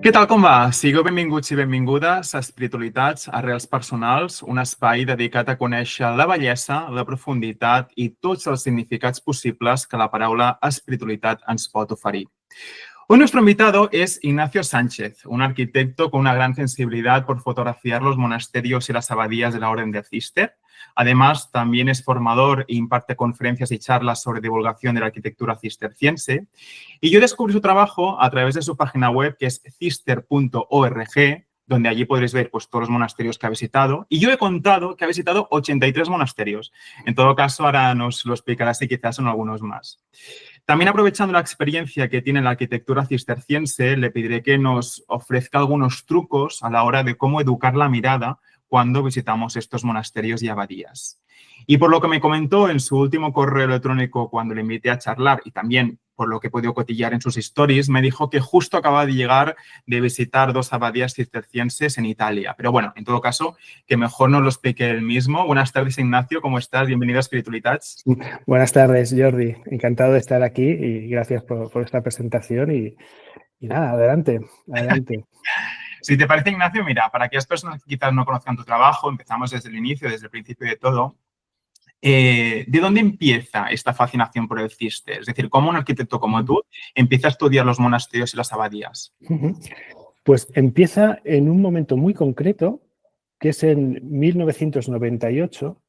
Què tal, com va? Sigueu benvinguts i benvingudes a Espiritualitats, Arrels Personals, un espai dedicat a conèixer la bellesa, la profunditat i tots els significats possibles que la paraula espiritualitat ens pot oferir. Hoy nuestro invitado es Ignacio Sánchez, un arquitecto con una gran sensibilidad por fotografiar los monasterios y las abadías de la Orden del Císter. Además, también es formador e imparte conferencias y charlas sobre divulgación de la arquitectura cisterciense. Y yo descubrí su trabajo a través de su página web, que es cister.org, donde allí podréis ver pues, todos los monasterios que ha visitado. Y yo he contado que ha visitado 83 monasterios. En todo caso, ahora nos lo explicará si quizás son algunos más. También aprovechando la experiencia que tiene la arquitectura cisterciense, le pediré que nos ofrezca algunos trucos a la hora de cómo educar la mirada cuando visitamos estos monasterios y abadías. Y por lo que me comentó en su último correo electrónico cuando le invité a charlar y también por lo que he podido cotillar en sus stories, me dijo que justo acaba de llegar de visitar 2 abadías cistercienses en Italia. Pero bueno, en todo caso, que mejor nos lo explique él mismo. Buenas tardes, Ignacio. ¿Cómo estás? Bienvenido a Espiritualitats. Buenas tardes, Jordi. Encantado de estar aquí y gracias por esta presentación y nada, adelante. Si te parece, Ignacio, mira, para aquellas personas que quizás no conozcan tu trabajo, empezamos desde el inicio, desde el principio de todo. ¿De dónde empieza esta fascinación por el Cister? Es decir, ¿cómo un arquitecto como tú empieza a estudiar los monasterios y las abadías? Pues empieza en un momento muy concreto, que es en 1998.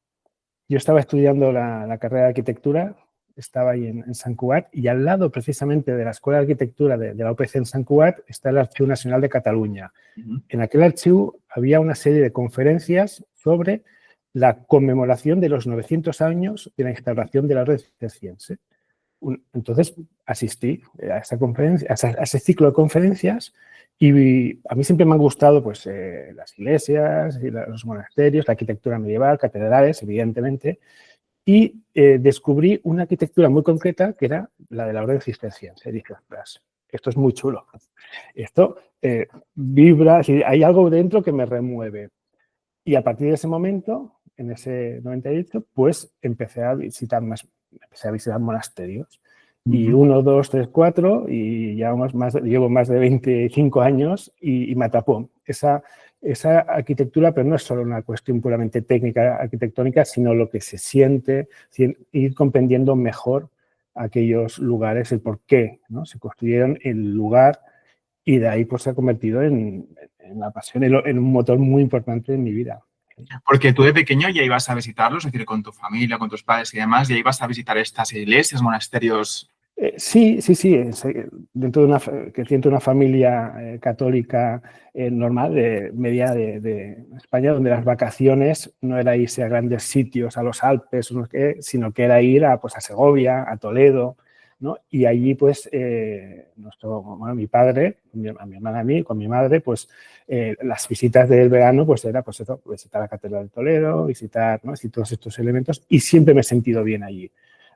Yo estaba estudiando la carrera de arquitectura, estaba ahí en Sant Cugat, y al lado precisamente de la Escuela de Arquitectura de la UPC en Sant Cugat está el Archivo Nacional de Cataluña. En aquel archivo había una serie de conferencias sobre la conmemoración de los 900 años de la instauración de la red cisterciense. Entonces asistí a esa conferencia, a ese ciclo de conferencias, y a mí siempre me han gustado pues, las iglesias, y los monasterios, la arquitectura medieval, catedrales, evidentemente, y descubrí una arquitectura muy concreta que era la de la orden cisterciense. Y dije, esto es muy chulo, esto vibra, hay algo dentro que me remueve. Y a partir de ese momento, en ese 98, pues empecé a visitar monasterios. Y 1, 2, 3, 4, y ya llevo más de 25 años y me atrapó esa arquitectura, pero no es solo una cuestión puramente técnica arquitectónica, sino lo que se siente, ir comprendiendo mejor aquellos lugares, el por qué, ¿no? Se construyeron el lugar y de ahí pues se ha convertido en la pasión, en un motor muy importante en mi vida. Porque tú de pequeño ya ibas a visitarlos, es decir, con tu familia, con tus padres y demás, ya ibas a visitar estas iglesias, monasterios. Sí. Crecí dentro de una familia católica normal, media de España, donde las vacaciones no era irse a grandes sitios, a los Alpes, sino que era ir a Segovia, a Toledo, ¿no? Y allí, pues, mi padre, a mi hermana, a mí, con mi madre, pues, las visitas del verano, pues, era, pues, eso, visitar la Catedral de Toledo, visitar, ¿no? Así, todos estos elementos, y siempre me he sentido bien allí.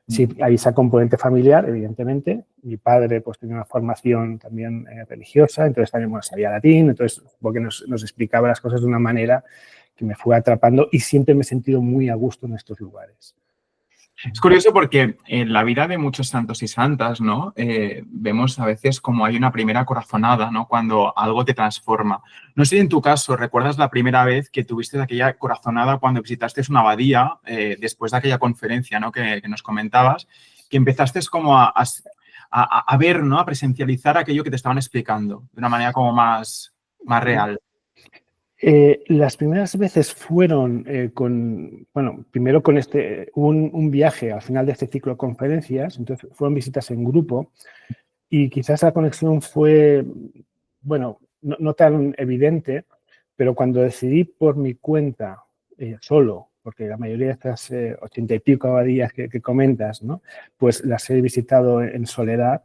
Sí, hay esa componente familiar, evidentemente. Mi padre pues tenía una formación también religiosa, entonces también sabía latín, entonces porque nos explicaba las cosas de una manera que me fue atrapando y siempre me he sentido muy a gusto en estos lugares. Es curioso porque en la vida de muchos santos y santas, ¿no? Vemos a veces como hay una primera corazonada, ¿no? Cuando algo te transforma. No sé si en tu caso recuerdas la primera vez que tuviste aquella corazonada cuando visitaste una abadía, después de aquella conferencia, ¿no? que nos comentabas, que empezaste como a ver, ¿no? A presencializar aquello que te estaban explicando de una manera como más real. Las primeras veces fueron primero con un viaje al final de este ciclo de conferencias, entonces fueron visitas en grupo y quizás la conexión fue, bueno, no tan evidente, pero cuando decidí por mi cuenta, solo, porque la mayoría de estas 80 y pico abadías que comentas, ¿no? Pues las he visitado en soledad,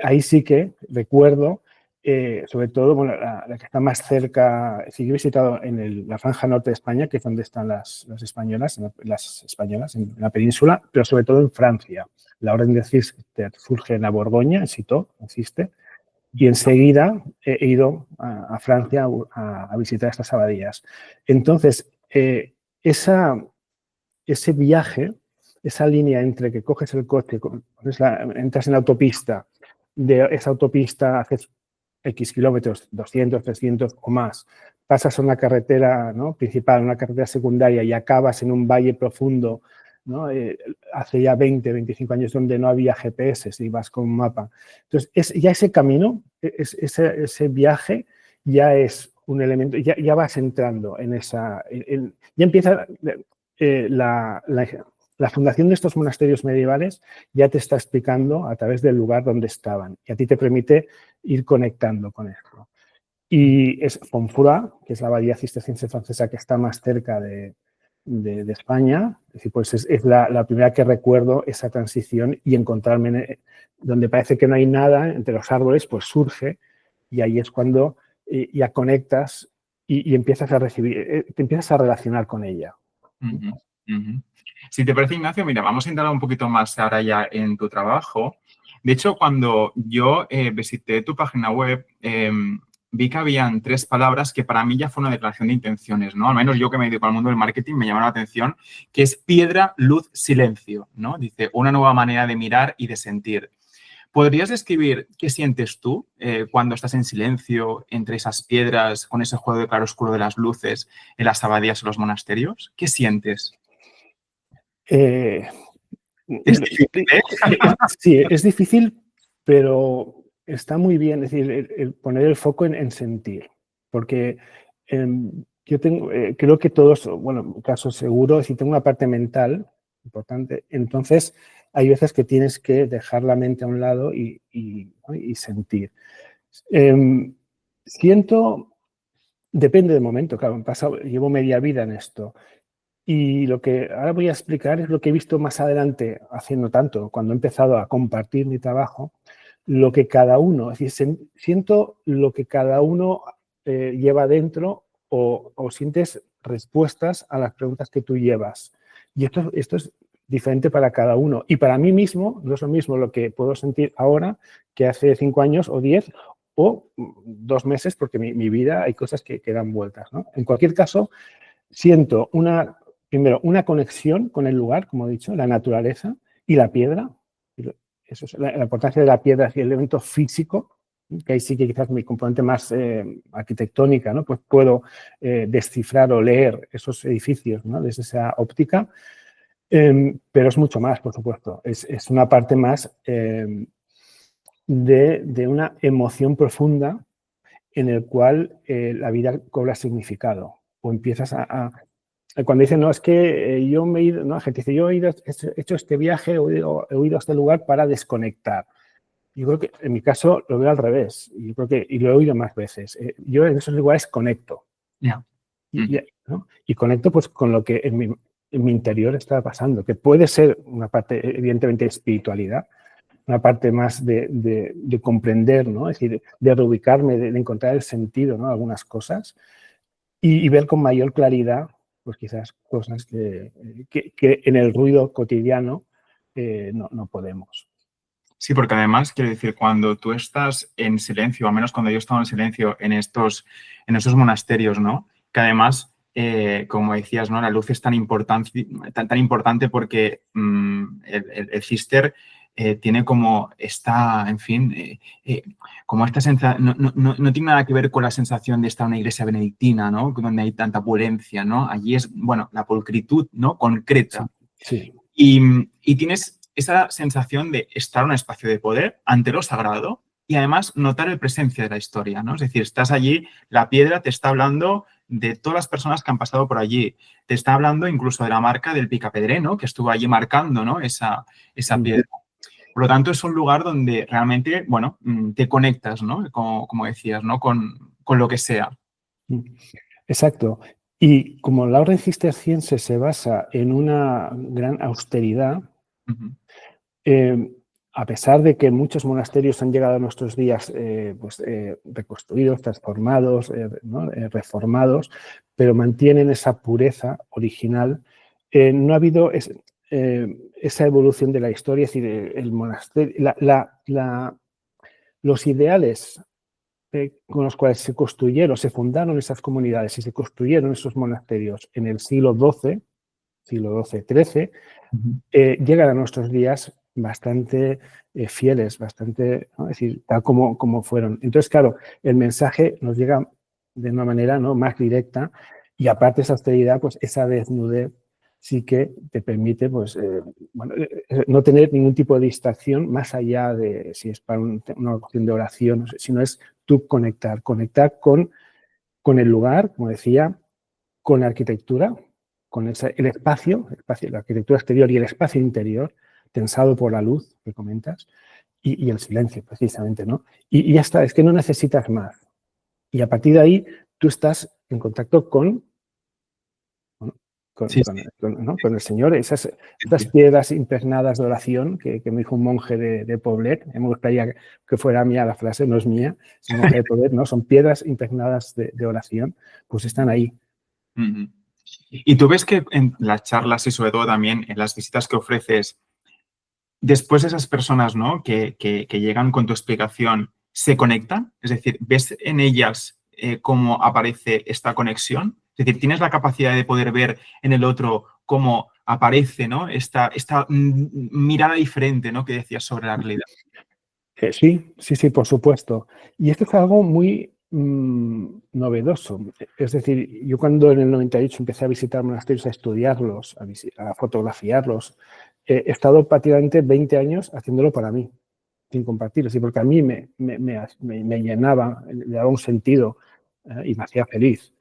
ahí sí que recuerdo. Sobre todo, bueno, la que está más cerca, sí que he visitado en la franja norte de España, que es donde están las españolas, en la península, pero sobre todo en Francia. La Orden de Cister surge en la Borgoña, en Citeaux, existe, y enseguida he ido a Francia a visitar estas abadías. Entonces, ese viaje, esa línea entre que coges el coche, entras en la autopista, de esa autopista haces X kilómetros, 200, 300 o más, pasas a una carretera, ¿no?, principal, una carretera secundaria y acabas en un valle profundo, ¿no? Hace ya 20, 25 años donde no había GPS y vas con un mapa. Entonces, ya ese camino, ese viaje ya es un elemento, ya vas entrando en esa... ya empieza la fundación de estos monasterios medievales, ya te está explicando a través del lugar donde estaban y a ti te permite ir conectando con esto. Y es Fontfroid, que es la abadía cisterciense francesa que está más cerca de España. Es decir, pues es la primera que recuerdo esa transición y encontrarme donde parece que no hay nada entre los árboles, pues surge y ahí es cuando ya conectas y empiezas a recibir, te empiezas a relacionar con ella. Uh-huh, uh-huh. Si te parece, Ignacio, mira, vamos a entrar un poquito más ahora ya en tu trabajo. De hecho, cuando yo visité tu página web, vi que habían 3 palabras que para mí ya fue una declaración de intenciones, ¿no? Al menos yo que me dedico al mundo del marketing me llamaron la atención, que es piedra, luz, silencio, ¿no? Dice, una nueva manera de mirar y de sentir. ¿Podrías describir qué sientes tú cuando estás en silencio entre esas piedras, con ese juego de claroscuro de las luces en las abadías o los monasterios? ¿Qué sientes? Es difícil, ¿eh? Sí, es difícil, pero está muy bien, es decir, el poner el foco en sentir, porque yo creo que todos, bueno, en mi caso seguro, si tengo una parte mental importante, entonces hay veces que tienes que dejar la mente a un lado y sentir. Siento, depende del momento, claro, llevo media vida en esto. Y lo que ahora voy a explicar es lo que he visto más adelante, haciendo tanto, cuando he empezado a compartir mi trabajo, lo que cada uno, es decir, siento lo que cada uno lleva dentro o sientes respuestas a las preguntas que tú llevas. Y esto es diferente para cada uno. Y para mí mismo, no es lo mismo lo que puedo sentir ahora que hace 5 años o 10 o 2 meses, porque mi vida hay cosas que dan vueltas, ¿no? En cualquier caso, siento primero, una conexión con el lugar, como he dicho, la naturaleza y la piedra. Eso es la importancia de la piedra y el elemento físico, que ahí sí que quizás mi componente más arquitectónica, ¿no? Pues puedo descifrar o leer esos edificios, ¿no?, desde esa óptica. Pero es mucho más, por supuesto. Es una parte más de una emoción profunda en el cual la vida cobra significado o empiezas cuando dicen, no, es que yo me he ido, no, la gente dice, yo he hecho este viaje, he ido a este lugar para desconectar. Yo creo que en mi caso lo veo al revés, y lo he oído más veces. Yo en esos lugares conecto. Yeah. ¿No? Y conecto pues con lo que en mi interior está pasando, que puede ser una parte, evidentemente, de espiritualidad, una parte más de comprender, ¿no? Es decir, de reubicarme, de encontrar el sentido, ¿no?, algunas cosas, y ver con mayor claridad, pues quizás cosas que en el ruido cotidiano no podemos. Sí, porque además, quiero decir, cuando tú estás en silencio, al menos cuando yo he estado en silencio en estos monasterios, ¿no? Que además, como decías, ¿no?, la luz es tan importante porque el cister tiene como esta, en fin, como esta sensación, no tiene nada que ver con la sensación de estar en una iglesia benedictina, ¿no?, donde hay tanta opulencia, ¿no? Allí es, bueno, la pulcritud, ¿no?, concreta. Sí. Y tienes esa sensación de estar en un espacio de poder ante lo sagrado y además notar el presencia de la historia, ¿no? Es decir, estás allí, la piedra te está hablando de todas las personas que han pasado por allí. Te está hablando incluso de la marca del picapedreno que estuvo allí marcando, ¿no?, esa piedra. Por lo tanto, es un lugar donde realmente, bueno, te conectas, ¿no?, como decías, ¿no?, con lo que sea. Exacto. Y como la orden cisterciense se basa en una gran austeridad, a pesar de que muchos monasterios han llegado a nuestros días reconstruidos, transformados, ¿no?, reformados, pero mantienen esa pureza original, no ha habido esa evolución de la historia, es decir, el monasterio, los ideales con los cuales se construyeron, se fundaron esas comunidades y se construyeron esos monasterios en el siglo XII, XIII, llegan a nuestros días bastante fieles, bastante, ¿no? Es decir, tal como fueron. Entonces, claro, el mensaje nos llega de una manera, ¿no?, más directa, y aparte esa austeridad, pues esa desnudez sí que te permite, pues, bueno, no tener ningún tipo de distracción más allá de si es para una opción de oración, sino es tú conectar con el lugar, como decía, con la arquitectura, con el espacio, la arquitectura exterior y el espacio interior, tensado por la luz que comentas, y el silencio, precisamente, ¿no? Y ya está, es que no necesitas más. Y a partir de ahí tú estás en contacto con, bueno, Sí, sí, ¿no?, con el Señor, esas sí. piedras impregnadas de oración que me dijo un monje de Poblet. Me gustaría que fuera mía la frase, no es mía, es un monje de Poblet, ¿no? Son piedras impregnadas de oración, pues están ahí. Ujú. Y tú ves que en las charlas y sobre todo también en las visitas que ofreces, después esas personas, ¿no?, que llegan con tu explicación, ¿se conectan? Es decir, ¿ves en ellas cómo aparece esta conexión? Es decir, ¿tienes la capacidad de poder ver en el otro cómo aparece, ¿no?, esta mirada diferente, ¿no?, que decías sobre la realidad? Sí, sí, sí, por supuesto. Y esto es algo muy novedoso. Es decir, yo cuando en el 98 empecé a visitar monasterios, a estudiarlos, a fotografiarlos, he estado prácticamente 20 años haciéndolo para mí, sin compartirlo, sí, porque a mí me llenaba, le daba un sentido, y me hacía feliz.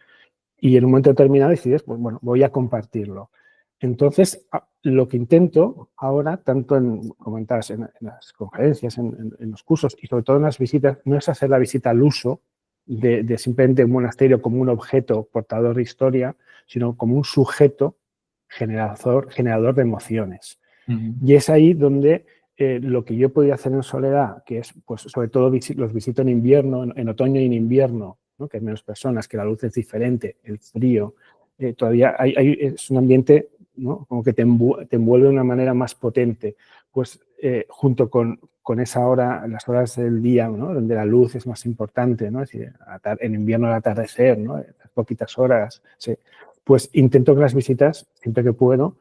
Y en un momento determinado decides, pues bueno, voy a compartirlo. Entonces, lo que intento ahora, tanto en, comentabas, en las conferencias, en los cursos y sobre todo en las visitas, no es hacer la visita al uso de simplemente un monasterio como un objeto portador de historia, sino como un sujeto generador de emociones. Ujú. Y es ahí donde lo que yo podía hacer en soledad, que es, pues, sobre todo los visito en invierno, en otoño y en invierno, ¿no?, que hay menos personas, que la luz es diferente, el frío, todavía es un ambiente, ¿no?, como que te envuelve de una manera más potente. Pues junto con esa hora, las horas del día, ¿no?, donde la luz es más importante, ¿no?, es decir, en invierno al atardecer, ¿no?, poquitas horas, sí. Pues intento que las visitas, siempre que puedo,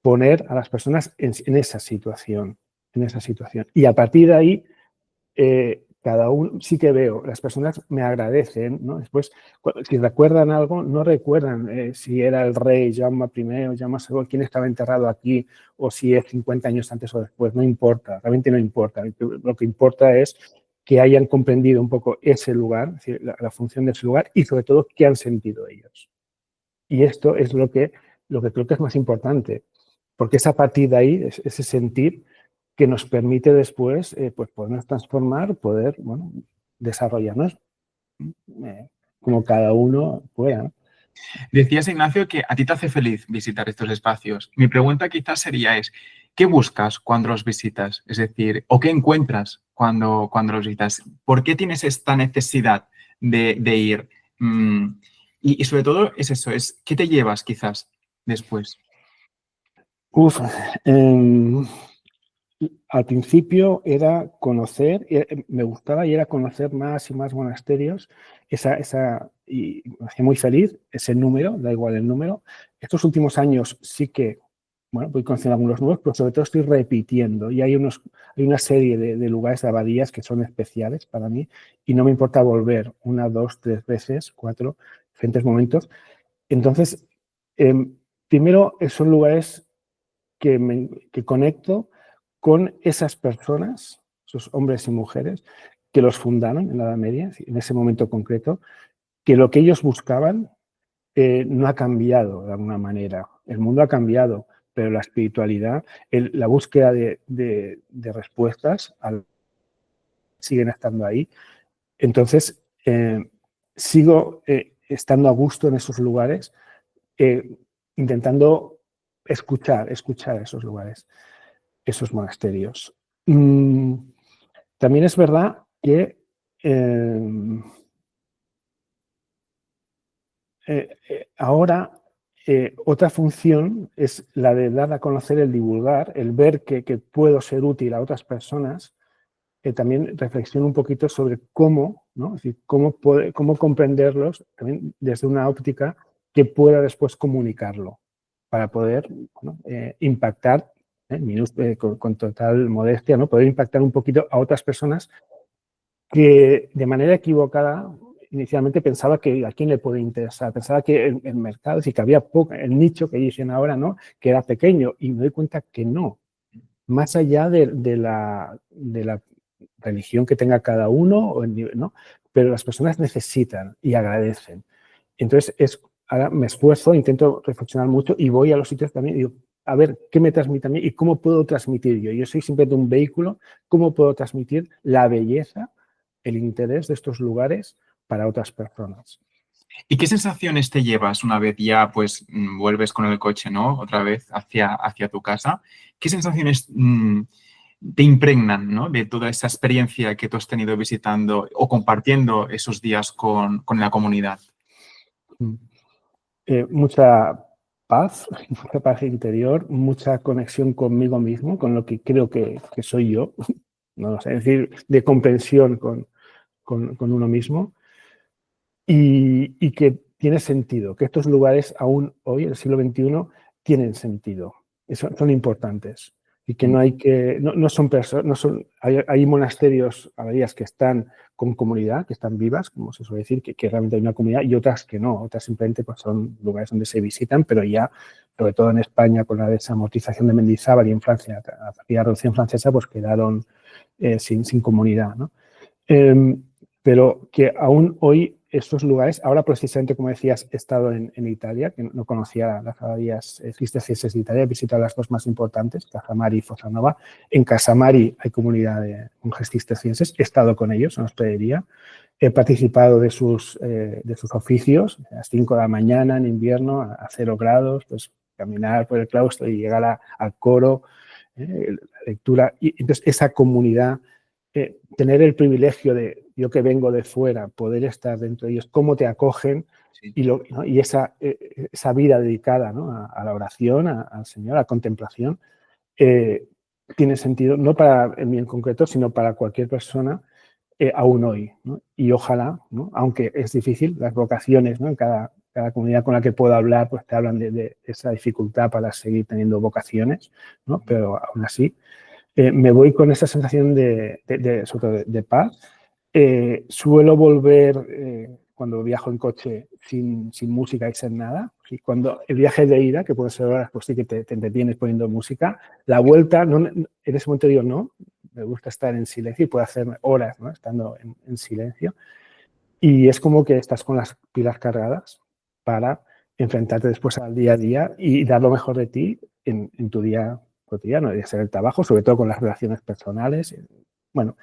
poner a las personas en esa situación, en esa situación. Y a partir de ahí, cada uno, sí que veo, las personas me agradecen, ¿no? Después, si recuerdan algo, no recuerdan si era el rey Jaume I o Jaume II, quién estaba enterrado aquí, o si es 50 años antes o después, no importa, realmente no importa. Lo que importa es que hayan comprendido un poco ese lugar, es decir, la función de ese lugar, y sobre todo qué han sentido ellos. Y esto es lo que creo que es más importante, porque es a partir de ahí, ese sentir, que nos permite después, pues, podernos transformar, poder, bueno, desarrollarnos como cada uno pueda, ¿no? Decías, Ignacio, que a ti te hace feliz visitar estos espacios. Mi pregunta quizás sería ¿qué buscas cuando los visitas? Es decir, ¿o qué encuentras cuando los visitas? ¿Por qué tienes esta necesidad de ir? Y sobre todo es eso, ¿qué te llevas quizás después? Uf, em, al principio era conocer, me gustaba y era conocer más y más monasterios, y me hacía muy feliz ese número, da igual el número. Estos últimos años sí que, bueno, voy conociendo algunos nuevos, pero sobre todo estoy repitiendo, y hay una serie de lugares, de abadías que son especiales para mí, y no me importa volver una, dos, tres veces, cuatro, diferentes momentos. Entonces, primero son lugares que conecto con esas personas, esos hombres y mujeres que los fundaron en la Edad Media, en ese momento concreto, que lo que ellos buscaban no ha cambiado de alguna manera. El mundo ha cambiado, pero la espiritualidad, la búsqueda de respuestas siguen estando ahí. Entonces, sigo estando a gusto en esos lugares, eh, intentando escuchar esos lugares, esos monasterios. También es verdad que ahora otra función es la de dar a conocer, el divulgar, el ver que puedo ser útil a otras personas. También reflexiono un poquito sobre cómo, ¿no?, es decir, cómo comprenderlos también desde una óptica, que pueda después comunicarlo para poder, ¿no?, impactar, con total modestia, ¿no? Poder impactar un poquito a otras personas que de manera equivocada inicialmente pensaba que a quién le puede interesar, pensaba que el mercado, sí que había poco, el nicho que dicen ahora, ¿no? Que era pequeño, y me doy cuenta que no. Más allá de la religión que tenga cada uno, ¿no? Pero las personas necesitan y agradecen. Entonces, ahora me esfuerzo, intento reflexionar mucho y voy a los sitios también y digo, a ver, ¿qué me transmite a mí y cómo puedo transmitir yo? Yo soy simplemente un vehículo, ¿cómo puedo transmitir la belleza, el interés de estos lugares para otras personas? ¿Y qué sensaciones te llevas una vez ya pues vuelves con el coche, ¿no? Otra vez hacia tu casa? ¿Qué sensaciones te impregnan, ¿no? De toda esa experiencia que tú has tenido visitando o compartiendo esos días con la comunidad? Mucha paz, mucha paz interior, mucha conexión conmigo mismo, con lo que creo que soy yo, no lo sé, es decir, de comprensión con uno mismo y que tiene sentido, que estos lugares aún hoy, el siglo XXI, tienen sentido, son importantes y que no hay que, no son personas, hay monasterios, abadías que están con comunidad, que están vivas, como se suele decir, que realmente hay una comunidad y otras que no, otras simplemente pues, son lugares donde se visitan, pero ya, sobre todo en España, con la desamortización de Mendizábal y en Francia, la Revolución Francesa, pues quedaron sin comunidad, ¿no? Pero que aún hoy estos lugares, ahora precisamente, como decías, he estado en Italia, que no conocía las abadías cistercienses de Italia, he visitado las dos más importantes, Casamari y Fossanova. En Casamari hay comunidad de monjes cistercienses, he estado con ellos en hospedería, he participado de sus oficios, a las 5 de la mañana en invierno, a 0 grados, pues caminar por el claustro y llegar al coro, la lectura, y entonces esa comunidad, tener el privilegio de, yo que vengo de fuera, poder estar dentro de ellos, cómo te acogen Sí. y esa vida dedicada, ¿no? a la oración, al Señor, a la contemplación, tiene sentido, no para mí en concreto, sino para cualquier persona aún hoy, ¿no? Y ojalá, ¿no? Aunque es difícil, las vocaciones, ¿no? En cada comunidad con la que puedo hablar, pues te hablan de esa dificultad para seguir teniendo vocaciones, ¿no? Pero aún así, me voy con esa sensación sobre todo de paz. Suelo volver cuando viajo en coche sin música y sin nada. Y cuando el viaje de ida, que puede ser horas, pues sí que te entretienes poniendo música. La vuelta, en ese momento digo, no, me gusta estar en silencio y puedo hacer horas, ¿no? Estando en silencio. Y es como que estás con las pilas cargadas para enfrentarte después al día a día y dar lo mejor de ti en tu día cotidiano, de hacer el trabajo, sobre todo con las relaciones personales. Bueno,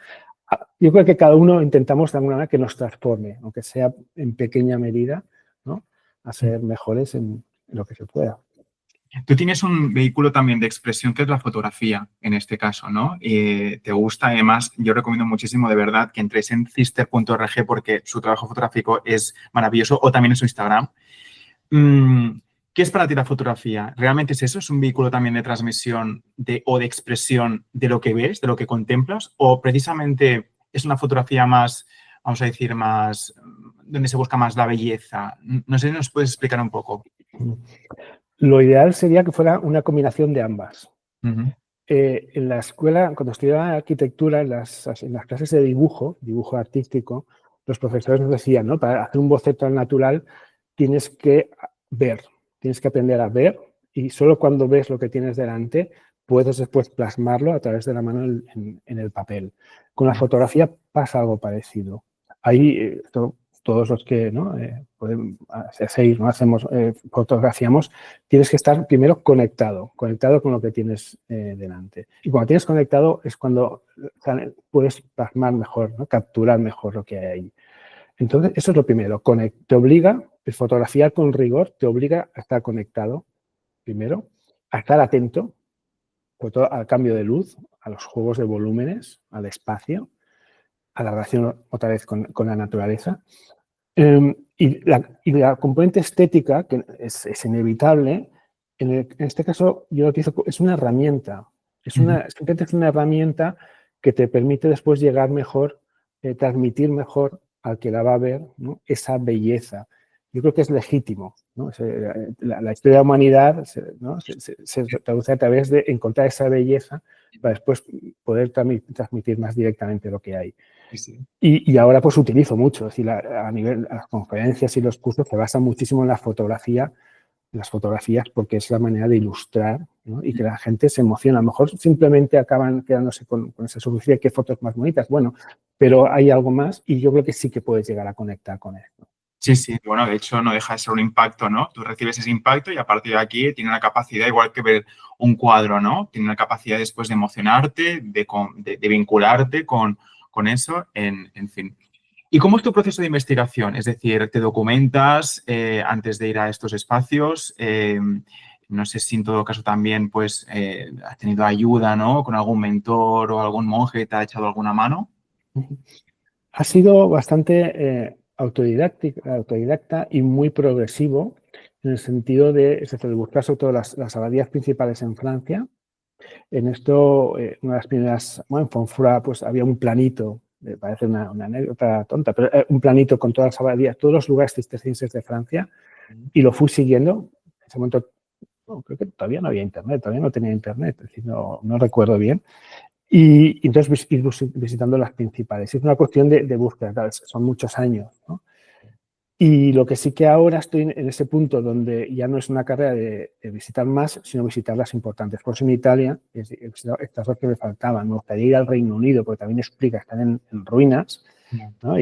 yo creo que cada uno intentamos de alguna manera que nos transforme, aunque sea en pequeña medida, ¿no? A ser mejores en lo que se pueda. Tú tienes un vehículo también de expresión que es la fotografía, en este caso, ¿no? Te gusta, además, yo recomiendo muchísimo, de verdad, que entréis en cister.org porque su trabajo fotográfico es maravilloso, o también en su Instagram. ¿Qué es para ti la fotografía? ¿Realmente es eso? ¿Es un vehículo también de transmisión o de expresión de lo que ves, de lo que contemplas? ¿O precisamente es una fotografía más, vamos a decir, más, donde se busca más la belleza? No sé si nos puedes explicar un poco. Lo ideal sería que fuera una combinación de ambas. Uh-huh. En la escuela, cuando estudiaba arquitectura, en las clases de dibujo artístico, los profesores nos decían, ¿no? Para hacer un boceto al natural tienes que ver, tienes que aprender a ver y solo cuando ves lo que tienes delante puedes después plasmarlo a través de la mano en el papel. Con la fotografía pasa algo parecido. Ahí todos los que ¿no? hacéis, ¿no? Fotografiamos, tienes que estar primero conectado con lo que tienes delante. Y cuando tienes conectado es cuando puedes plasmar mejor, ¿no? Capturar mejor lo que hay ahí. Entonces, eso es lo primero. Te obliga, fotografiar con rigor, te obliga a estar conectado, primero, a estar atento, sobre todo al cambio de luz, a los juegos de volúmenes, al espacio, a la relación otra vez con la naturaleza. Y la componente estética, que es inevitable, en este caso yo lo utilizo, es una herramienta. Simplemente es una herramienta que te permite después llegar mejor, transmitir mejor al que la va a ver, ¿no? Esa belleza. yo creo que es legítimo, ¿no? La historia de la humanidad, ¿no? se traduce a través de encontrar esa belleza para después poder transmitir más directamente lo que hay. Sí, sí. Y ahora pues utilizo mucho, es decir, a nivel, las conferencias y los cursos se basan muchísimo en la fotografía, las fotografías, porque es la manera de ilustrar, ¿no? Y que la gente se emociona. A lo mejor simplemente acaban quedándose con esa superficie, qué fotos más bonitas. Bueno, pero hay algo más y yo creo que sí que puedes llegar a conectar con esto. Sí, sí, bueno, de hecho no deja de ser un impacto, ¿no? Tú recibes ese impacto y a partir de aquí tiene una capacidad, igual que ver un cuadro, ¿no? Tiene una capacidad después de emocionarte, de vincularte con eso, en fin. ¿Y cómo es tu proceso de investigación? Es decir, ¿te documentas antes de ir a estos espacios? No sé si en todo caso también pues, has tenido ayuda, ¿no? Con algún mentor o algún monje que te ha echado alguna mano. Ha sido bastante autodidacta y muy progresivo en el sentido de, es decir, de buscar sobre todo las abadías principales en Francia. En esto, una de las primeras, bueno, en Fonfrà, pues había un planito, me parece una anécdota tonta, pero un planito con todas las abadías, todos los lugares cistercienses de Francia, y lo fui siguiendo. En ese momento, no, creo que todavía no había internet, todavía no tenía internet, es decir, no recuerdo bien. Y entonces ir visitando las principales. Es una cuestión de búsqueda, claro, son muchos años, ¿no? Y lo que sí que ahora estoy en ese punto donde ya no es una carrera de visitar más, sino visitar las importantes. Por eso en Italia he visitado estas dos que me faltaban. Me gustaría ir al Reino Unido, porque también explica, están en ruinas, ¿no?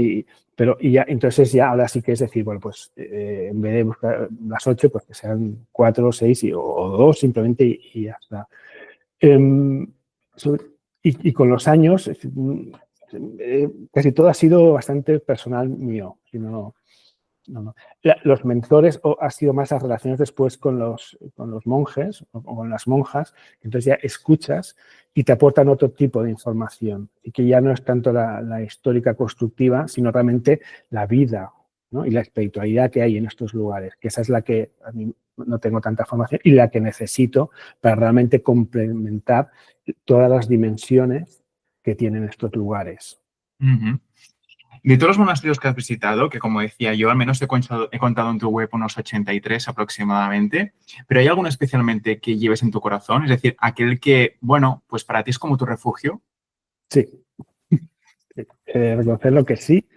Pero ya, entonces ya ahora sí que es decir, bueno, pues en vez de buscar las 8, pues que sean 4 o 6 o 2 simplemente y ya está. Y con los años, casi todo ha sido bastante personal mío. Los mentores ha sido más las relaciones después con los monjes o con las monjas, entonces ya escuchas y te aportan otro tipo de información y que ya no es tanto la histórica constructiva, sino realmente la vida, ¿no? Y la espiritualidad que hay en estos lugares, que esa es la que a mí no tengo tanta formación y la que necesito para realmente complementar todas las dimensiones que tienen estos lugares. Uh-huh. De todos los monasterios que has visitado, que como decía yo, al menos he contado en tu web unos 83 aproximadamente, pero ¿hay alguno especialmente que lleves en tu corazón? Es decir, aquel que, bueno, pues para ti es como tu refugio. Sí, reconocer lo que sí,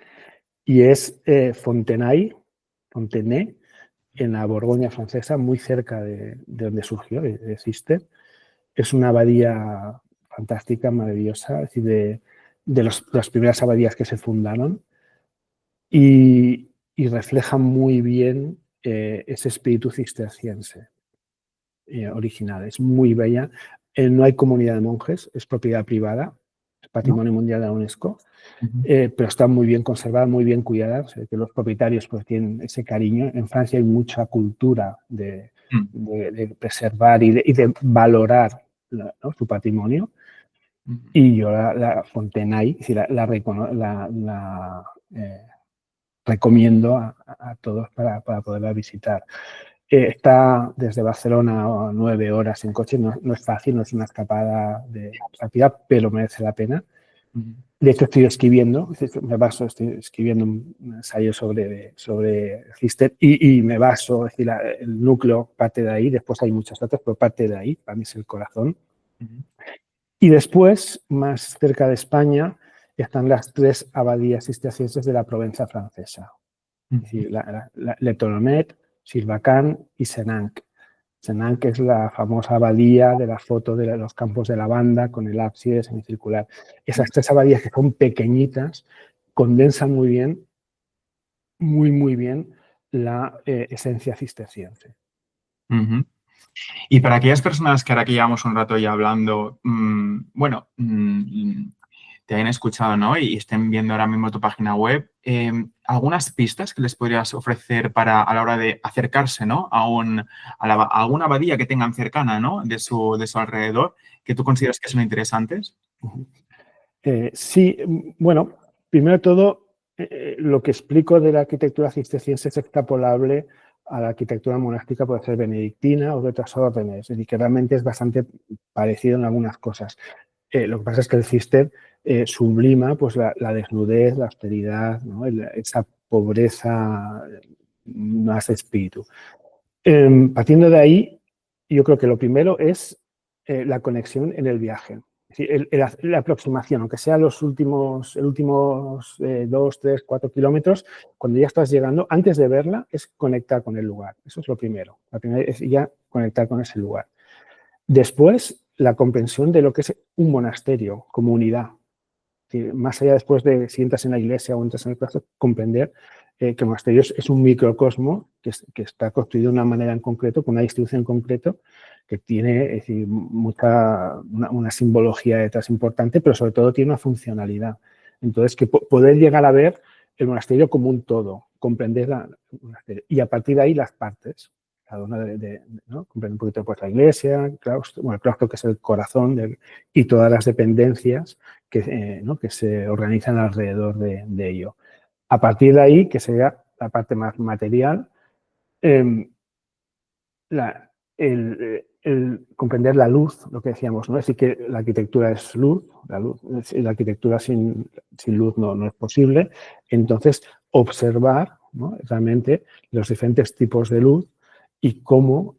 y es Fontenay, en la Borgoña francesa, muy cerca de donde surgió, existe. Es una abadía fantástica, maravillosa, es decir, de las primeras abadías que se fundaron y refleja muy bien ese espíritu cisterciense original. Es muy bella. No hay comunidad de monjes, es propiedad privada, es Patrimonio Mundial de la UNESCO. Pero están muy bien conservadas, muy bien cuidadas, que los propietarios pues, tienen ese cariño. En Francia hay mucha cultura de preservar y de valorar ¿no? su patrimonio. Y yo la Fontenay recomiendo a todos para poderla visitar. Está desde Barcelona a 9 horas en coche, no es fácil, no es una escapada rápida, pero merece la pena. De hecho, estoy escribiendo un ensayo sobre Cister y me baso, es decir, el núcleo parte de ahí, después hay muchas otras, pero parte de ahí, para mí es el corazón. Y después, más cerca de España, están las 3 abadías cistercienses de la Provenza francesa, es decir, Le Tolonet, Silvacan y Senanc. Senanc es la famosa abadía de la foto de los campos de lavanda con el ábside semicircular. Esas 3 abadías que son pequeñitas condensan muy bien, muy bien, la esencia cisterciense. Uh-huh. Y para aquellas personas que ahora que llevamos un rato ya hablando, te hayan escuchado, ¿no? Y estén viendo ahora mismo tu página web, ¿algunas pistas que les podrías ofrecer a la hora de acercarse, ¿no? A alguna abadía que tengan cercana, ¿no? De su alrededor, que tú consideras que son interesantes? Sí, bueno, primero de todo, lo que explico de la arquitectura cisterciense es extrapolable a la arquitectura monástica, puede ser benedictina o de otras órdenes, es decir, que realmente es bastante parecido en algunas cosas. Lo que pasa es que el cister sublima pues, la desnudez, la austeridad, ¿no? Esa pobreza más espíritu. Partiendo de ahí, yo creo que lo primero es la conexión en el viaje. Es decir, la aproximación, aunque sea los últimos 2, 3, 4 kilómetros, cuando ya estás llegando, antes de verla, es conectar con el lugar. Eso es lo primero. La primera es ya conectar con ese lugar. Después, la comprensión de lo que es un monasterio como unidad. Es decir, más allá después de si entras en la iglesia o entras en el claustro, comprender que el monasterio es un microcosmo que está construido de una manera en concreto, con una distribución en concreto, que tiene, es decir, una simbología detrás importante, pero sobre todo tiene una funcionalidad. Entonces, que poder llegar a ver el monasterio como un todo, comprender el monasterio, y a partir de ahí las partes, cada una ¿no? Comprender un poquito pues, la iglesia, el claustro que es el corazón y todas las dependencias ¿no? que se organizan alrededor de ello. A partir de ahí, que sería la parte más material, el comprender la luz, lo que decíamos, ¿no? Es decir, que la arquitectura es luz, la arquitectura sin luz no es posible. Entonces, observar, ¿no? Realmente los diferentes tipos de luz y cómo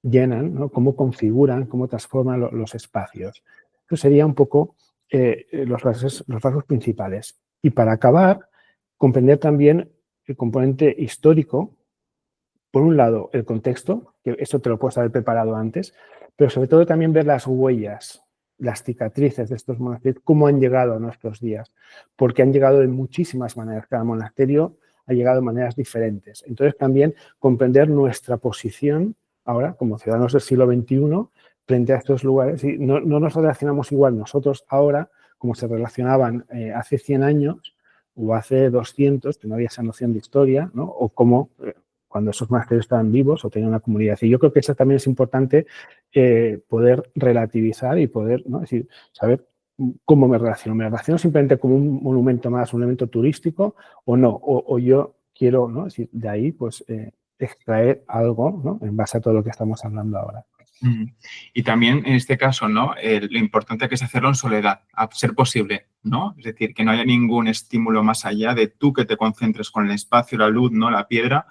llenan, ¿no? Cómo configuran, cómo transforman los espacios. Eso sería un poco los rasgos principales. Y para acabar, comprender también el componente histórico. Por un lado, el contexto, que eso te lo puedes haber preparado antes, pero sobre todo también ver las huellas, las cicatrices de estos monasterios, cómo han llegado a nuestros días, porque han llegado de muchísimas maneras. Cada monasterio ha llegado de maneras diferentes. Entonces, también comprender nuestra posición ahora, como ciudadanos del siglo XXI, frente a estos lugares. Y no nos relacionamos igual nosotros ahora como se relacionaban hace 100 años o hace 200, que no había esa noción de historia, ¿no? O cómo cuando esos monasterios estaban vivos o tenían una comunidad. Y yo creo que eso también es importante poder relativizar y poder, ¿no? Es decir, saber cómo me relaciono. ¿Me relaciono simplemente como un monumento más, un elemento turístico o no? O yo quiero, ¿no? Es decir, de ahí, pues, extraer algo, ¿no? En base a todo lo que estamos hablando ahora. Y también, en este caso, ¿no? Lo importante que es hacerlo en soledad, a ser posible, ¿no? Es decir, que no haya ningún estímulo más allá de tú que te concentres con el espacio, la luz, ¿no? La piedra.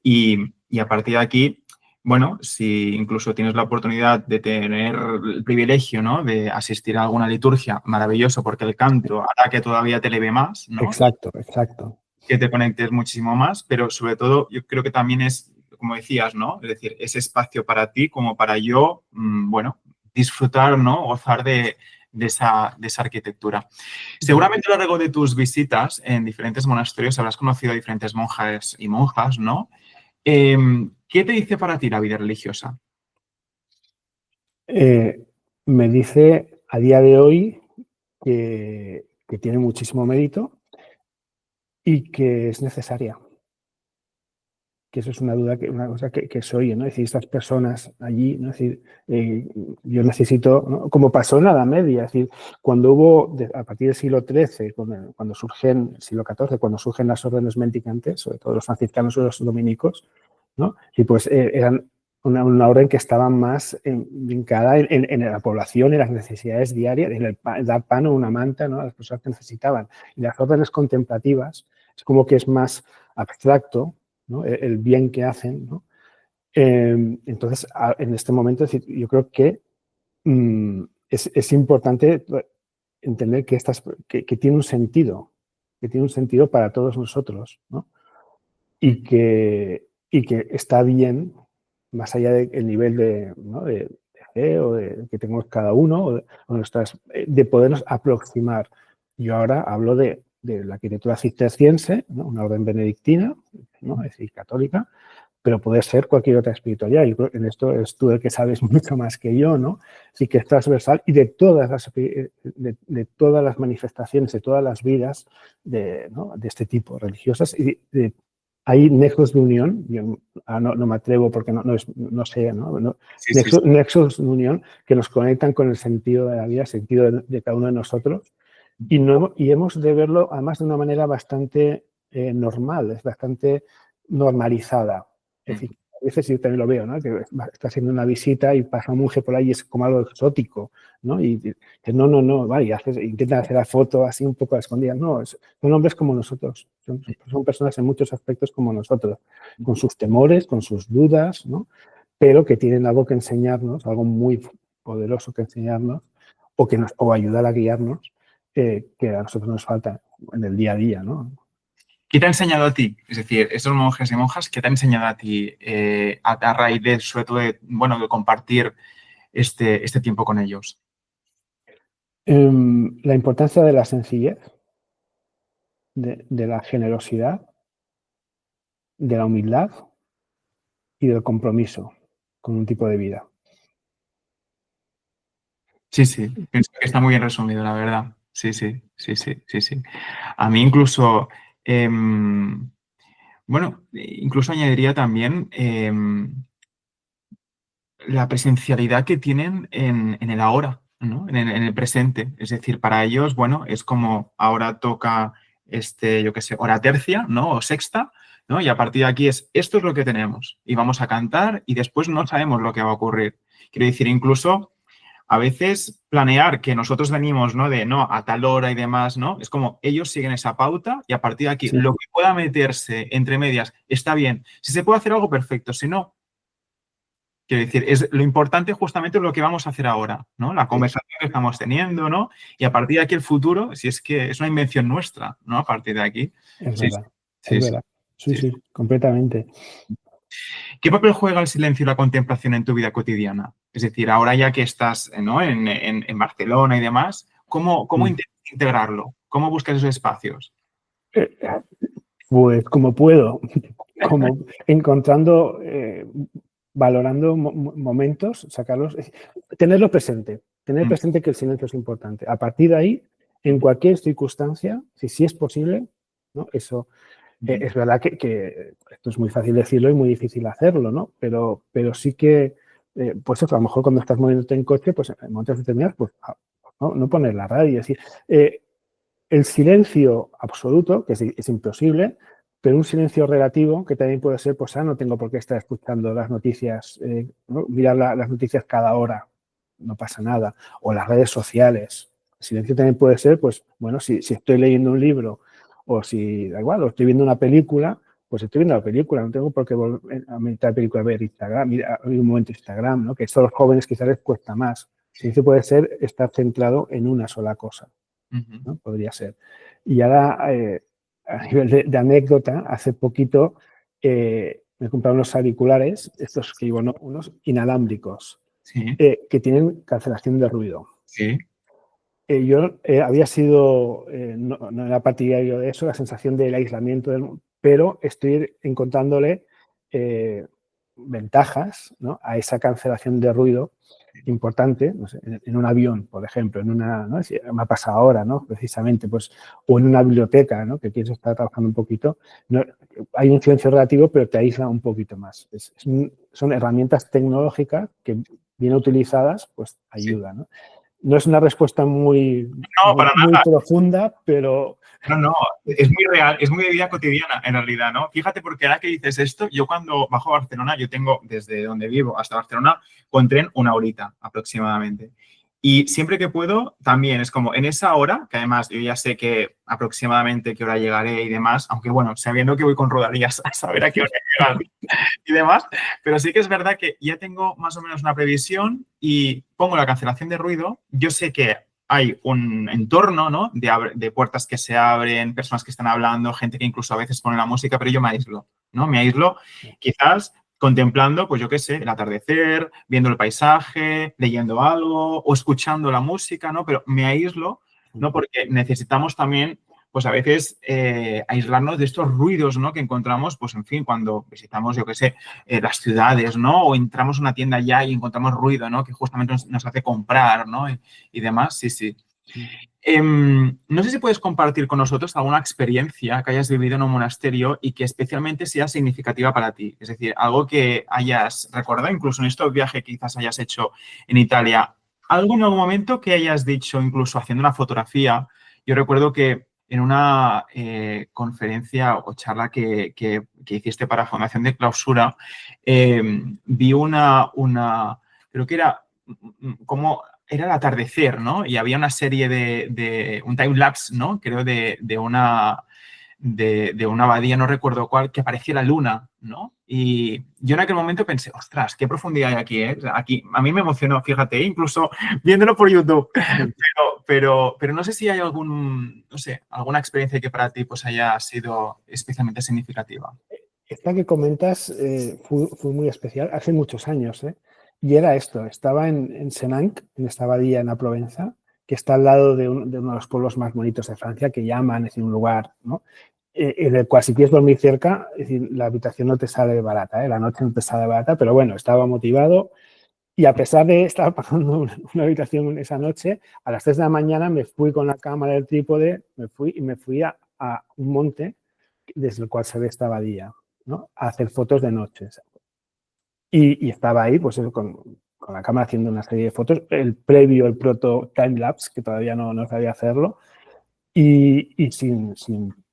Y a partir de aquí, bueno, si incluso tienes la oportunidad de tener el privilegio, ¿no? De asistir a alguna liturgia, maravilloso, porque el canto hará que todavía te eleve más, ¿no? Exacto, exacto. Que te conectes muchísimo más, pero sobre todo yo creo que también es, como decías, ¿no? Es decir, ese espacio para ti como para yo, bueno, disfrutar, ¿no? Gozar de esa arquitectura. Seguramente a lo largo de tus visitas en diferentes monasterios habrás conocido a diferentes monjas y monjas, ¿no? ¿Qué te dice para ti la vida religiosa? Me dice a día de hoy que tiene muchísimo mérito y que es necesaria. Que eso es una cosa que se oye, ¿no? Es decir, estas personas allí, ¿no? Es decir, yo necesito, ¿no? Como pasó en la Edad Media, es decir, cuando hubo, a partir del siglo XIII, cuando surgen, el siglo XIV, cuando surgen las órdenes mendicantes, sobre todo los franciscanos y los dominicos, ¿no? Y pues eran una orden que estaba más vincada en la población, en las necesidades diarias, en el dar pan o una manta, ¿no? A las personas que necesitaban. Y las órdenes contemplativas es como que es más abstracto, ¿no? El bien que hacen, ¿no? Entonces, en este momento, es decir, yo creo que es importante entender que tiene un sentido, para todos nosotros, ¿no? Y que está bien, más allá del nivel ¿no? de fe o que tenemos cada uno, de podernos aproximar. Yo ahora hablo de la arquitectura cisterciense, ¿no? Una orden benedictina, ¿no? Es decir, católica, pero puede ser cualquier otra espiritualidad. Yo creo que en esto es tú el que sabes mucho más que yo, ¿no? Así que es transversal y de todas las manifestaciones, de todas las vidas ¿no? de este tipo, religiosas. Hay nexos de unión, yo no me atrevo porque no sé, ¿no? Sí, Nexos de unión que nos conectan con el sentido de la vida, el sentido de cada uno de nosotros. Y hemos de verlo además de una manera bastante normal, es bastante normalizada. Es decir, A veces yo también lo veo, ¿no? Que está haciendo una visita y pasa un monje por ahí y es como algo exótico, ¿no? Y dices, no, vale, y intentan hacer la foto así un poco a escondidas. No, son hombres como nosotros, son personas en muchos aspectos como nosotros, con sus temores, con sus dudas, ¿no? Pero que tienen algo que enseñarnos, algo muy poderoso que enseñarnos o ayudar a guiarnos, que a nosotros nos falta en el día a día, ¿no? ¿Qué te ha enseñado a ti? Es decir, esos monjes y monjas, ¿qué te ha enseñado a ti a raíz de, sobre todo, de compartir este tiempo con ellos? La importancia de la sencillez, de la generosidad, de la humildad y del compromiso con un tipo de vida. Sí, pienso que está muy bien resumido, la verdad. Sí. A mí incluso, incluso añadiría también la presencialidad que tienen en el ahora, ¿no? En el presente. Es decir, para ellos, bueno, es como ahora toca, yo qué sé, hora tercia, ¿no? O sexta, ¿no? Y a partir de aquí esto es lo que tenemos. Y vamos a cantar y después no sabemos lo que va a ocurrir. Quiero decir, incluso a veces planear que nosotros venimos, ¿no? A tal hora y demás, ¿no? Es como ellos siguen esa pauta y a partir de aquí Sí. lo que pueda meterse entre medias está bien. Si se puede hacer algo, perfecto. Si no, quiero decir, lo importante justamente es lo que vamos a hacer ahora, ¿no? La conversación que estamos teniendo, ¿no? Y a partir de aquí el futuro, si es que es una invención nuestra, ¿no? A partir de aquí. Es Sí, verdad, sí, es sí, verdad. sí. Sí, completamente. ¿Qué papel juega el silencio y la contemplación en tu vida cotidiana? Es decir, ahora ya que estás, ¿no? en Barcelona y demás, ¿cómo intentas integrarlo? ¿Cómo buscas esos espacios? Pues como puedo, como encontrando, valorando momentos, sacarlos, tenerlo presente, tener presente que el silencio es importante. A partir de ahí, en cualquier circunstancia, si es posible, ¿no? Eso es verdad que esto es muy fácil decirlo y muy difícil hacerlo, ¿no? Pero sí que, pues eso, a lo mejor cuando estás moviéndote en coche, pues en momentos determinados, pues no poner la radio, es decir, el silencio absoluto, que es imposible, pero un silencio relativo que también puede ser, pues no tengo por qué estar escuchando las noticias, ¿no? Mirar las noticias cada hora, no pasa nada, o las redes sociales. El silencio también puede ser, pues bueno, si estoy leyendo un libro o si, da igual, o estoy viendo una película, pues estoy viendo la película, no tengo por qué volver a meditar la película, a ver Instagram, mira, hay un momento Instagram, ¿no? Que esto a los jóvenes quizás les cuesta más. El silencio puede ser estar centrado en una sola cosa, ¿no? Podría ser. Y ahora, a nivel de anécdota, hace poquito me he comprado unos auriculares, estos que llevo, ¿no? Unos inalámbricos, Sí, que tienen cancelación de ruido. sí. Yo había sido, no era partidario de eso, la sensación del aislamiento, pero estoy encontrándole ventajas, ¿no? A esa cancelación de ruido importante, no sé, en un avión, por ejemplo, ¿no? Me ha pasado ahora, ¿no? Precisamente, pues, o en una biblioteca, ¿no? Que quieres estar trabajando un poquito. No, hay un silencio relativo, pero te aísla un poquito más. Son herramientas tecnológicas que, bien utilizadas, pues ayudan, ¿no? No es una respuesta muy Para profunda, pero... No, es muy real, es muy de vida cotidiana en realidad, ¿no? Fíjate, porque ahora que dices esto, yo cuando bajo a Barcelona, yo tengo desde donde vivo hasta Barcelona con tren 1 horita aproximadamente. Y siempre que puedo, también es como en esa hora, que además yo ya sé que aproximadamente qué hora llegaré y demás, aunque bueno, sabiendo que voy con rodalías a saber a qué hora llegar y demás, pero sí que es verdad que ya tengo más o menos una previsión y pongo la cancelación de ruido. Yo sé que hay un entorno, ¿no? De puertas que se abren, personas que están hablando, gente que incluso a veces pone la música, pero yo me aíslo, ¿no? Me aíslo quizás contemplando, pues yo qué sé, el atardecer, viendo el paisaje, leyendo algo o escuchando la música, ¿no? Pero me aíslo, ¿no? Porque necesitamos también, pues a veces aislarnos de estos ruidos, ¿no? Que encontramos, pues en fin, cuando visitamos, yo qué sé, las ciudades, ¿no? O entramos a una tienda ya y encontramos ruido, ¿no? Que justamente nos hace comprar, ¿no? Y demás, sí. No sé si puedes compartir con nosotros alguna experiencia que hayas vivido en un monasterio y que especialmente sea significativa para ti. Es decir, algo que hayas recordado, incluso en este viaje que quizás hayas hecho en Italia. Algo en algún momento que hayas dicho, incluso haciendo una fotografía. Yo recuerdo que en una conferencia o charla que hiciste para Formación de Clausura, vi creo que era como era el atardecer, ¿no? Y había una serie de un time-lapse, ¿no? Creo de una abadía, no recuerdo cuál, que aparecía la luna, ¿no? Y yo en aquel momento pensé, ostras, qué profundidad hay aquí, ¿eh? Aquí, a mí me emocionó, fíjate, incluso viéndolo por YouTube. Pero no sé si hay no sé, alguna experiencia que para ti pues haya sido especialmente significativa. Esta que comentas fue muy especial hace muchos años, ¿eh? Y era esto, estaba en Senanc, en esta abadía en la Provenza, que está al lado de uno de los pueblos más bonitos de Francia, que llaman, es decir, un lugar, ¿no? En el cual si quieres dormir cerca, es decir, la habitación no te sale barata, ¿eh? La noche no te sale barata, pero bueno, estaba motivado y a pesar de estar pagando una habitación esa noche, a las 3 de la mañana me fui con la cámara del trípode, me fui a un monte desde el cual se ve esta abadía, ¿no? A hacer fotos de noches. Y estaba ahí, pues eso, con la cámara haciendo una serie de fotos, el proto time-lapse, que todavía no sabía hacerlo, y sin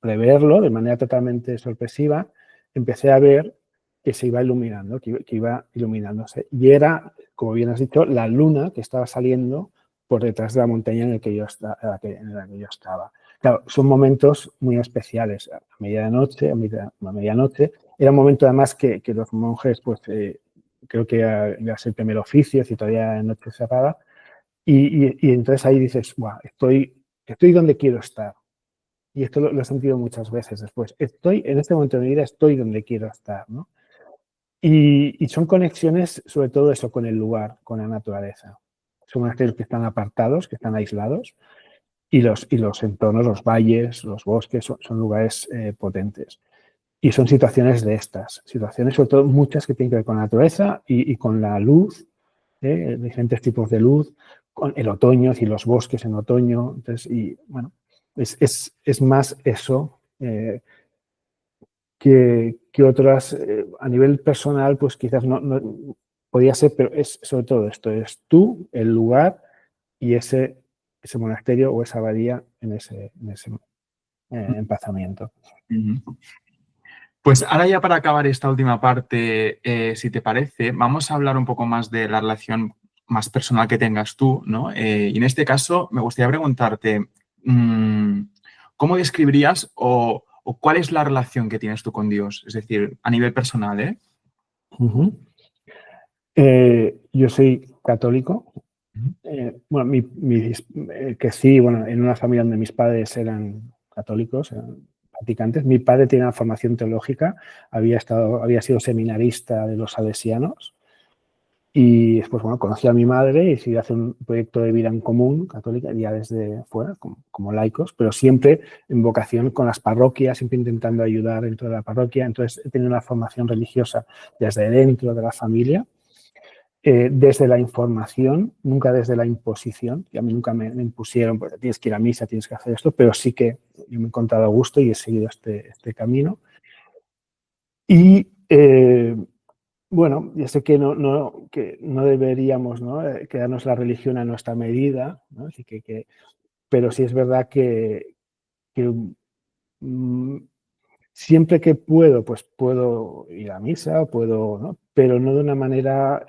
preverlo, de manera totalmente sorpresiva, empecé a ver que se iba iluminando, que iba iluminándose. Y era, como bien has dicho, la luna que estaba saliendo por detrás de la montaña en la que yo estaba. Claro, son momentos muy especiales. A medianoche. Era un momento además que los monjes, pues creo que iba a ser el primer oficio, y todavía en noche cerrada. Y entonces ahí dices, wow, estoy donde quiero estar. Y esto lo he sentido muchas veces después. En este momento de mi vida estoy donde quiero estar, ¿no? Y son conexiones, sobre todo eso, con el lugar, con la naturaleza. Son aquellos que están apartados, que están aislados, y los entornos, los valles, los bosques, son lugares potentes. Y son situaciones de estas, situaciones sobre todo muchas que tienen que ver con la naturaleza y con la luz, diferentes tipos de luz, con el otoño, y los bosques en otoño. Entonces, y bueno, es más eso que otras, a nivel personal, pues quizás no podía ser, pero es sobre todo esto, es tú, el lugar y ese monasterio o esa abadía en ese emplazamiento. Pues ahora ya para acabar esta última parte, si te parece, vamos a hablar un poco más de la relación más personal que tengas tú, ¿no? Y en este caso me gustaría preguntarte, ¿cómo describirías o cuál es la relación que tienes tú con Dios? Es decir, a nivel personal, ¿eh? Yo soy católico. Bueno, crecí en una familia donde mis padres eran católicos, eran practicantes. Mi padre tiene una formación teológica, había sido seminarista de los salesianos y después, bueno, conocí a mi madre y decidí hacer un proyecto de vida en común católica, ya desde fuera, como laicos, pero siempre en vocación con las parroquias, siempre intentando ayudar dentro de la parroquia. Entonces, he tenido una formación religiosa desde dentro de la familia. Desde la información, nunca desde la imposición, y a mí nunca me impusieron, pues tienes que ir a misa, tienes que hacer esto, pero sí que yo me he encontrado a gusto y he seguido este camino. Y bueno, ya sé que no deberíamos, ¿no?, quedarnos la religión a nuestra medida, ¿no? Así pero sí es verdad que siempre que puedo, pues puedo ir a misa, ¿no? Pero no de una manera,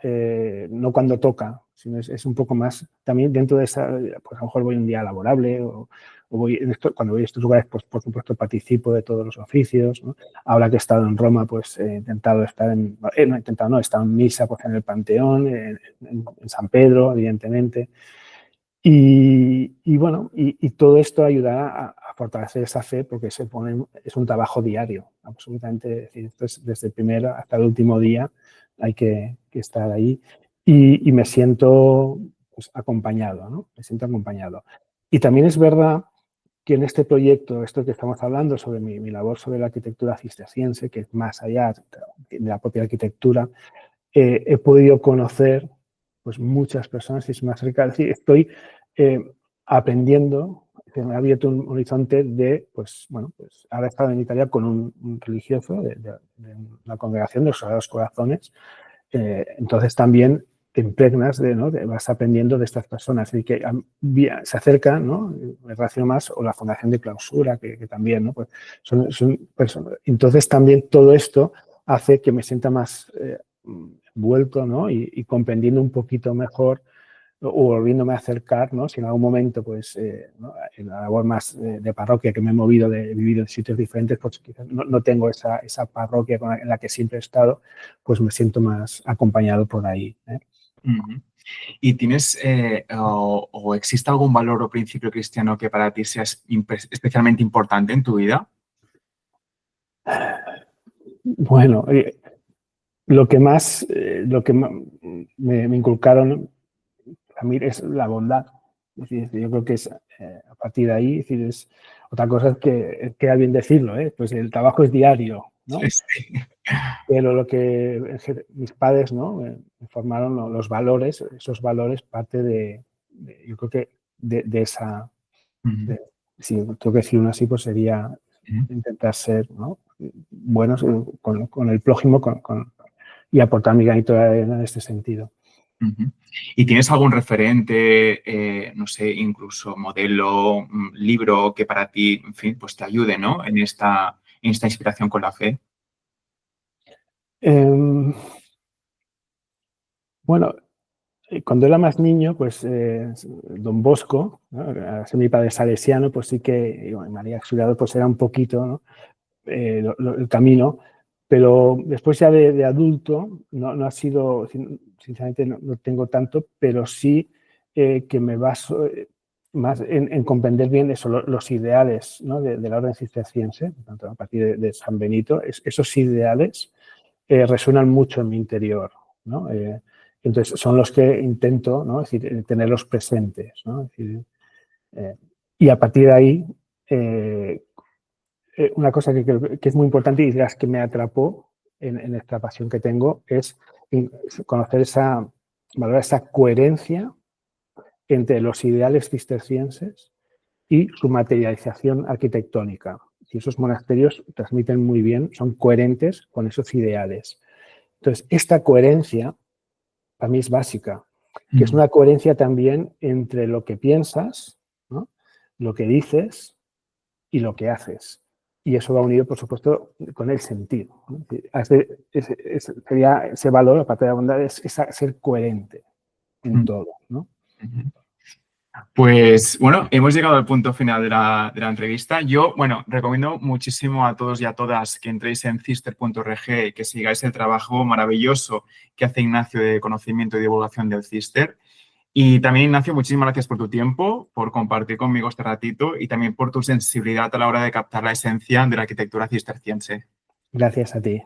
no cuando toca, sino es un poco más también dentro de esa, pues a lo mejor voy un día laborable o cuando voy a estos lugares, pues por supuesto participo de todos los oficios, ¿no? Ahora que he estado en Roma, pues he intentado estar no he intentado, no, he estado en misa, pues en el Panteón, en San Pedro, evidentemente. Y bueno, y todo esto ayudará a fortalecer esa fe porque es un trabajo diario, absolutamente. Es decir, esto es desde el primer hasta el último día, hay que estar ahí. Y me siento pues, acompañado, ¿no? Me siento acompañado. Y también es verdad que en este proyecto, esto que estamos hablando sobre mi labor sobre la arquitectura cisterciense, que es más allá de la propia arquitectura, he podido conocer pues, muchas personas y es más cerca. Es decir, estoy aprendiendo, se me ha abierto un horizonte de, pues bueno, pues ahora he estado en Italia con un religioso de una congregación de los Sagrados Corazones. Entonces también te impregnas vas aprendiendo de estas personas y que se acercan, ¿no? Me relaciono más, o la Fundación de Clausura, que también, ¿no? Pues son personas. Entonces también todo esto hace que me sienta más envuelto, ¿no? Y comprendiendo un poquito mejor o volviéndome a acercar, ¿no? Si en algún momento, pues, ¿no? En la labor más de parroquia, que me he movido, he vivido en sitios diferentes, pues quizás no tengo esa parroquia en la que siempre he estado, pues me siento más acompañado por ahí, ¿eh? Ujú. ¿Y tienes o existe algún valor o principio cristiano que para ti sea especialmente importante en tu vida? Bueno, lo que más me inculcaron a mí es la bondad. Es decir, yo creo que es a partir de ahí, es decir, es otra cosa que queda bien decirlo, ¿eh? Pues el trabajo es diario, ¿no? Sí. Pero lo que mis padres, ¿no? Me formaron los valores, esos valores parte yo creo que de esa, Ujú, si tengo que decir uno así, pues sería ujú, intentar ser, ¿no? Buenos con el prójimo y aportar mi granito de arena en este sentido. ujú. ¿Y tienes algún referente, no sé, incluso modelo, libro que para ti, en fin, pues te ayude, ¿no? En esta inspiración con la fe. Bueno, cuando era más niño, pues Don Bosco, ¿no? Al ser mi padre salesiano, pues sí que, y bueno, María Auxiliador, pues era un poquito, ¿no? El camino, pero después ya de adulto no ha sido, sinceramente no tengo tanto, pero sí que me baso más en comprender bien eso, los ideales, ¿no? de la orden cisterciense, tanto a partir de San Benito, esos ideales resuenan mucho en mi interior, ¿no? Entonces son los que intento, ¿no? Es decir, tenerlos presentes, ¿no? Es decir, y a partir de ahí, una cosa que es muy importante y las que me atrapó en esta pasión que tengo es conocer valorar esa coherencia entre los ideales cistercienses y su materialización arquitectónica. Y esos monasterios transmiten muy bien, son coherentes con esos ideales. Entonces, esta coherencia para mí es básica, que es Mm, una coherencia también entre lo que piensas, ¿no? Lo que dices y lo que haces. Y eso va unido, por supuesto, con el sentido, ¿no? Sería ese valor, aparte de la bondad, es ser coherente en mm, todo, ¿no? ujú. Pues bueno, hemos llegado al punto final de la entrevista. Yo, bueno, recomiendo muchísimo a todos y a todas que entréis en cister.org y que sigáis el trabajo maravilloso que hace Ignacio de conocimiento y divulgación del Cister. Y también, Ignacio, muchísimas gracias por tu tiempo, por compartir conmigo este ratito y también por tu sensibilidad a la hora de captar la esencia de la arquitectura cisterciense. Gracias a ti.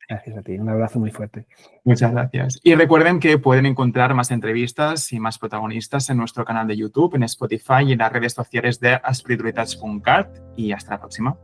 Gracias a ti. Un abrazo muy fuerte. Muchas gracias. Y recuerden que pueden encontrar más entrevistas y más protagonistas en nuestro canal de YouTube, en Spotify y en las redes sociales de espiritualitats.cat. Y hasta la próxima.